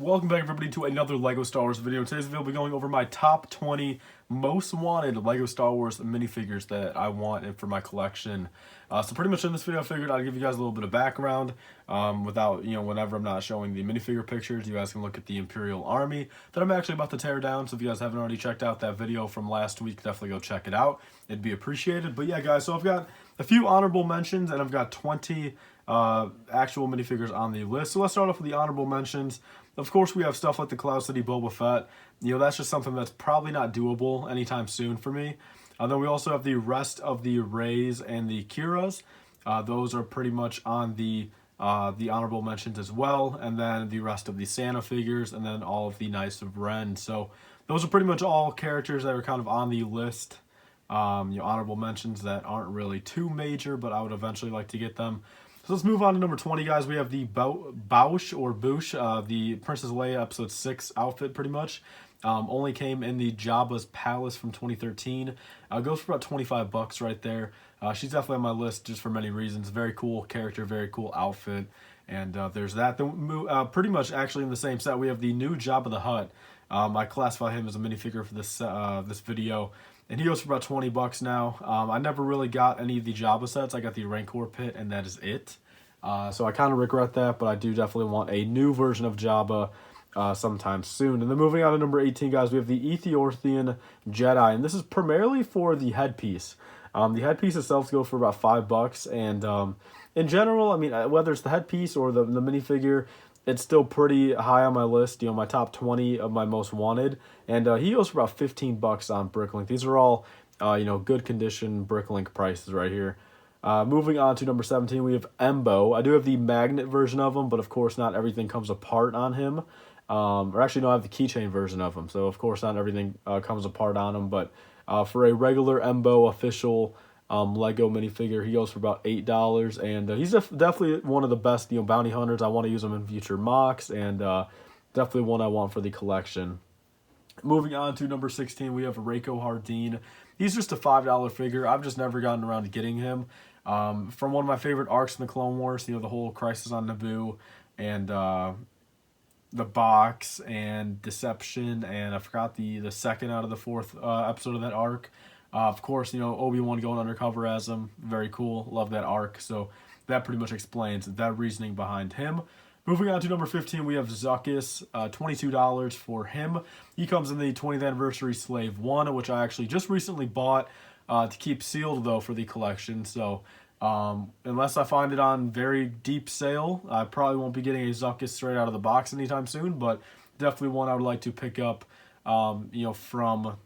Welcome back everybody to another LEGO Star Wars video. In today's video, we'll be going over my top 20 most wanted LEGO Star Wars minifigures that I want and for my collection. So pretty much in this video, I figured I'd give you guys a little bit of background without, whenever I'm not showing the minifigure pictures, you guys can look at the Imperial Army that I'm actually about to tear down. So if you guys haven't already checked out that video from last week, definitely go check it out. It'd be appreciated. But yeah, guys, so I've got a few honorable mentions and I've got 20 actual minifigures on the list. So let's start off with the honorable mentions. Of course, we have stuff like the Cloud City Boba Fett. That's just something that's probably not doable anytime soon for me. Then we also have the rest of the Rays and the Kiras. Those are pretty much on the honorable mentions as well. And then the rest of the Santa figures, and then all of the Knights of Ren. So those are pretty much all characters that are kind of on the list. Honorable mentions that aren't really too major, but I would eventually like to get them. So let's move on to number 20, guys. We have the Boushh, the Princess Leia Episode 6 outfit, pretty much. Only came in the Jabba's Palace from 2013. Goes for about 25 bucks right there. She's definitely on my list just for many reasons. Very cool character, very cool outfit. And there's that. Then, pretty much actually in the same set, we have the new Jabba the Hutt. I classify him as a minifigure for this video. And he goes for about 20 bucks now. I never really got any of the Jabba sets. I got the Rancor Pit, and that is it. So I kind of regret that, but I do definitely want a new version of Jabba sometime soon. And then moving on to number 18, guys, we have the Ethiopian Jedi. And this is primarily for the headpiece. The headpiece itself goes for about 5 bucks. And in general, I mean, whether it's the headpiece or the minifigure, it's still pretty high on my list, my top 20 of my most wanted. And he goes for about 15 bucks on Bricklink. These are all, good condition Bricklink prices right here. Moving on to number 17, we have Embo. I do have the magnet version of him, but of course not everything comes apart on him. Or actually, no, I have the keychain version of him. So of course not everything comes apart on him. But for a regular Embo official Lego minifigure, he goes for about $8, and he's definitely one of the best bounty hunters. I want to use him in future mocks, and definitely one I want for the collection. Moving on to number 16, we have Reiko Hardeen. He's just a $5 figure. I've just never gotten around to getting him. From one of my favorite arcs in the Clone Wars, the whole Crisis on Naboo, and the box and Deception, and I forgot the second out of the fourth episode of that arc. Of course, Obi-Wan going undercover as him. Very cool. Love that arc. So that pretty much explains that reasoning behind him. Moving on to number 15, we have Zuckuss, $22 for him. He comes in the 20th Anniversary Slave 1, which I actually just recently bought to keep sealed, though, for the collection. So unless I find it on very deep sale, I probably won't be getting a Zuckuss straight out of the box anytime soon, but definitely one I would like to pick up, from...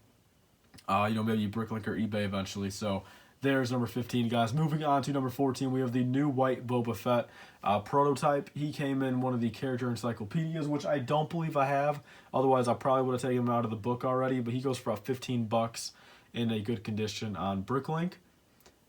maybe Bricklink or eBay eventually. So there's number 15, guys. Moving on to number 14, we have the new white Boba Fett prototype. He came in one of the character encyclopedias, which I don't believe I have. Otherwise, I probably would have taken him out of the book already, but he goes for about 15 bucks in a good condition on Bricklink.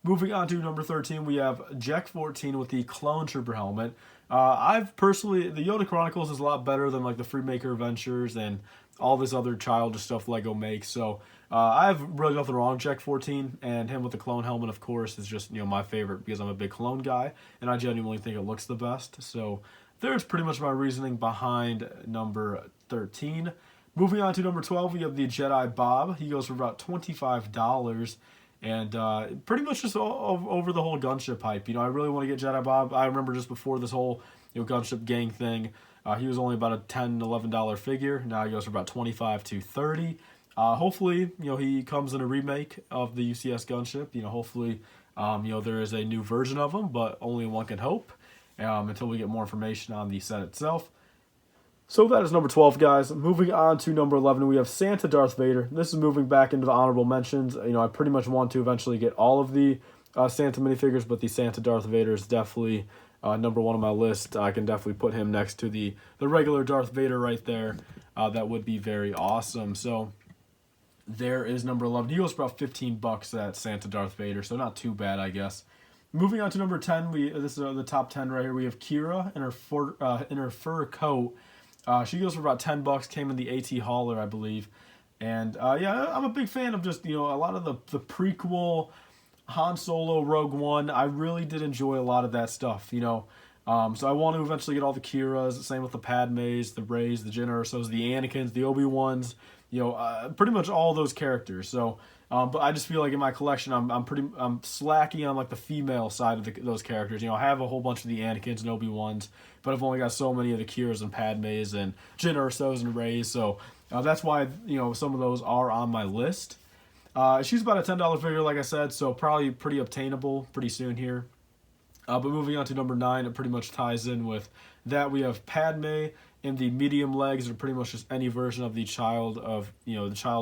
Moving on to number 13, we have Jack 14 with the Clone Trooper helmet. I've personally, the Yoda Chronicles is a lot better than like the Freemaker Adventures and all this other childish stuff Lego makes. So I have really nothing wrong with Jack 14, and him with the clone helmet, of course, is just my favorite because I'm a big clone guy, and I genuinely think it looks the best. So there's pretty much my reasoning behind number 13. Moving on to number 12, we have the Jedi Bob. He goes for about $25. And pretty much just over the whole gunship hype. I really want to get Jedi Bob. I remember just before this whole gunship gang thing, he was only about a $10, $11 figure. Now he goes for about $25 to $30. Hopefully, he comes in a remake of the UCS gunship. Hopefully, there is a new version of him, but only one can hope until we get more information on the set itself. So that is number 12, guys. Moving on to number 11, we have Santa Darth Vader. This is moving back into the honorable mentions. I pretty much want to eventually get all of the Santa minifigures, but the Santa Darth Vader is definitely number one on my list. I can definitely put him next to the regular Darth Vader right there. That would be very awesome. So there is number 11. He goes for about 15 bucks at Santa Darth Vader, so not too bad, I guess. Moving on to number 10, this is the top 10 right here. We have Kira in her fur coat. She goes for about 10 bucks, came in the AT hauler, I believe. And yeah, I'm a big fan of just, a lot of the prequel Han Solo, Rogue One. I really did enjoy a lot of that stuff. So I want to eventually get all the Kiras, same with the Padmes, the Reys, the Jyn Ersos, the Anakins, the Obi-Wans, pretty much all those characters. So, but I just feel like in my collection, I'm slacking on like the female side of those characters. I have a whole bunch of the Anakins and Obi-Wans, but I've only got so many of the Kiras and Padmes and Jyn Ersos and Reys. So that's why some of those are on my list. She's about a $10 figure, like I said, so probably pretty obtainable pretty soon here. But moving on to number 9, it pretty much ties in with that. We have Padme in the medium legs, or pretty much just any version of the child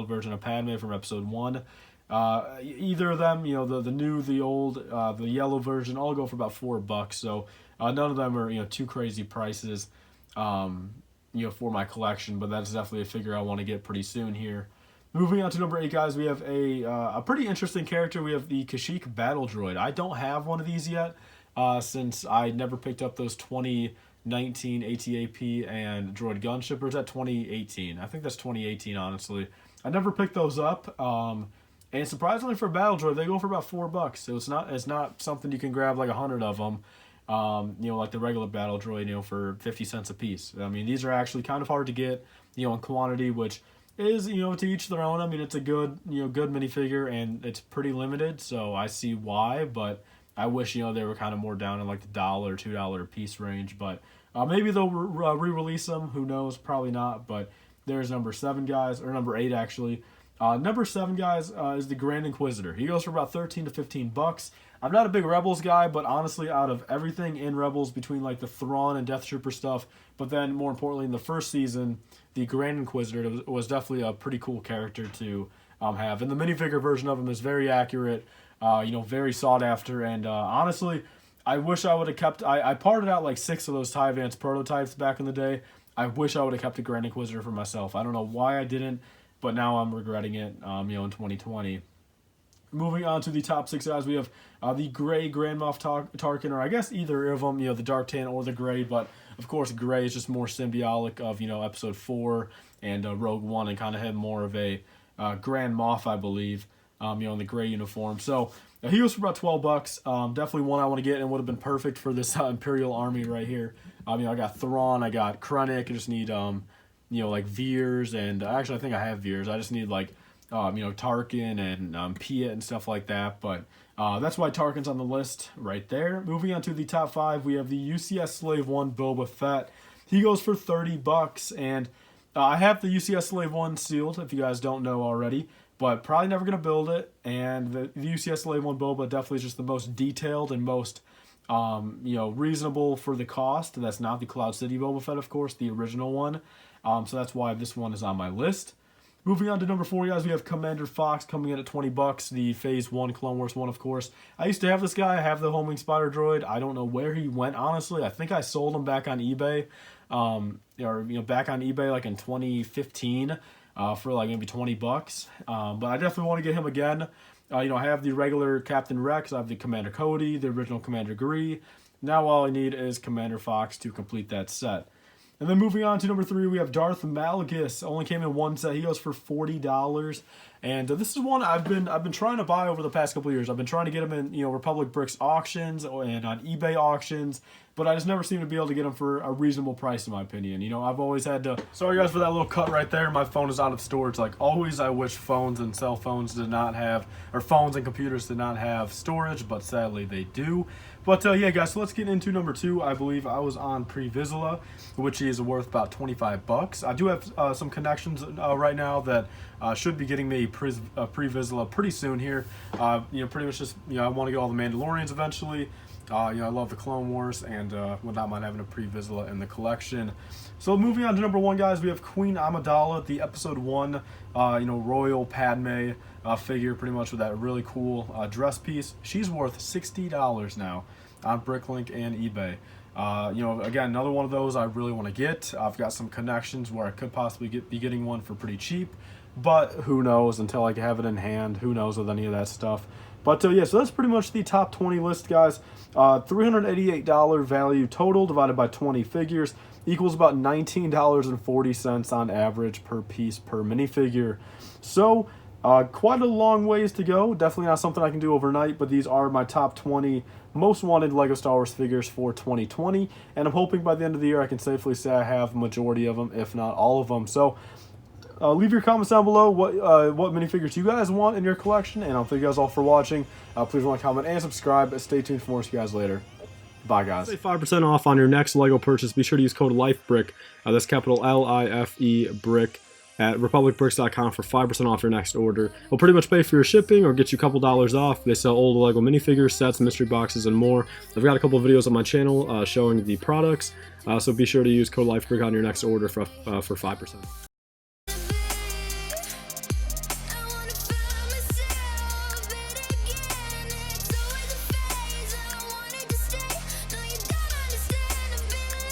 version of Padme from episode 1. Either of them, the new, the old, the yellow version, all go for about $4. So none of them are too crazy prices, for my collection. But that's definitely a figure I want to get pretty soon here. Moving on to number 8, guys, we have a pretty interesting character. We have the Kashyyyk Battle Droid. I don't have one of these yet, since I never picked up those 2019 ATAP and Droid Gunship, or is that 2018? I think that's 2018, honestly. I never picked those up, and surprisingly for Battle Droid, they go for about $4. So it's not something you can grab like 100 of them, like the regular Battle Droid, for 50 cents a piece. I mean, these are actually kind of hard to get, in quantity, which is, to each their own. I mean, it's a good, good minifigure, and it's pretty limited, so I see why, but I wish, they were kind of more down in like the $1, $2 a piece range, but maybe they'll re-release them. Who knows? Probably not, but there's number 7, guys, or number 8, actually. Number 7, guys, is the Grand Inquisitor. He goes for about $13 to $15. I'm not a big Rebels guy, but honestly, out of everything in Rebels, between like the Thrawn and Death Trooper stuff, but then more importantly in the first season, the Grand Inquisitor was definitely a pretty cool character to have. And the minifigure version of him is very accurate, very sought after, and honestly, I wish I would have kept. I parted out like 6 of those TIE Advance prototypes back in the day. I wish I would have kept the Grand Inquisitor for myself. I don't know why I didn't, but now I'm regretting it. In 2020. Moving on to the top 6, guys, we have the Gray Grand Moff Tarkin, or I guess either of them, the Dark Tan or the Gray, but of course Gray is just more symbiotic of, Episode 4 and Rogue One, and kind of had more of a Grand Moff, I believe, in the gray uniform. So he goes for about $12. Definitely one I want to get, and would have been perfect for this Imperial Army right here. I got Thrawn, I got Krennic, I just need, like Veers, and actually I think I have Veers. I just need like, Tarkin and Piet and stuff like that, but that's why Tarkin's on the list right there. Moving on to the top 5, we have the UCS Slave 1 Boba Fett. He goes for $30, and I have the UCS Slave 1 sealed, if you guys don't know already, but probably never going to build it, and the UCS Slave 1 Boba definitely is just the most detailed and most, reasonable for the cost. That's not the Cloud City Boba Fett, of course, the original one, so that's why this one is on my list. Moving on to number 4, guys, we have Commander Fox coming in at $20, the Phase 1 Clone Wars one, of course. I used to have this guy. I have the Homing Spider Droid. I don't know where he went, honestly. I think I sold him back on eBay, back on eBay like in 2015 for like maybe $20. But I definitely want to get him again. I have the regular Captain Rex. I have the Commander Cody, the original Commander Gree. Now all I need is Commander Fox to complete that set. And then moving on to number 3, we have Darth Malgus. Only came in one set. He goes for $40. And this is one I've been trying to buy over the past couple of years. I've been trying to get him in Republic Bricks auctions and on eBay auctions, but I just never seem to be able to get them for a reasonable price, in my opinion. I've always had to. Sorry guys for that little cut right there. My phone is out of storage. Like always, I wish phones and cell phones did not have, or phones and computers did not have storage, but sadly they do. But yeah, guys, so let's get into number 2. I believe I was on Pre-Vizsla, which is worth about $25. I do have some connections right now that should be getting me Pre-Vizsla pretty soon here. Pretty much just, I want to get all the Mandalorians eventually. I love the Clone Wars, and would not mind having a Pre-Vizsla in the collection. So moving on to number 1, guys, we have Queen Amidala, the Episode 1, Royal Padme figure, pretty much with that really cool dress piece. She's worth $60 now on Bricklink and eBay. Again, another one of those I really want to get. I've got some connections where I could possibly be getting one for pretty cheap, but who knows until I have it in hand. Who knows with any of that stuff. But yeah, so that's pretty much the top 20 list, guys. $388 value total divided by 20 figures equals about $19.40 on average per piece per minifigure. So Quite a long ways to go. Definitely not something I can do overnight, but these are my top 20 most wanted LEGO Star Wars figures for 2020, and I'm hoping by the end of the year I can safely say I have majority of them, if not all of them. So leave your comments down below what minifigures you guys want in your collection, and I'll thank you guys all for watching. Please like, comment, and subscribe. Stay tuned for more. See you guys later. Bye, guys. 5% off on your next LEGO purchase. Be sure to use code LIFEBRICK. That's capital L-I-F-E BRICK at republicbricks.com for 5% off your next order. It'll pretty much pay for your shipping or get you a couple dollars off. They sell old LEGO minifigures, sets, mystery boxes, and more. I've got a couple of videos on my channel showing the products, so be sure to use code LIFEBRICK on your next order for 5%.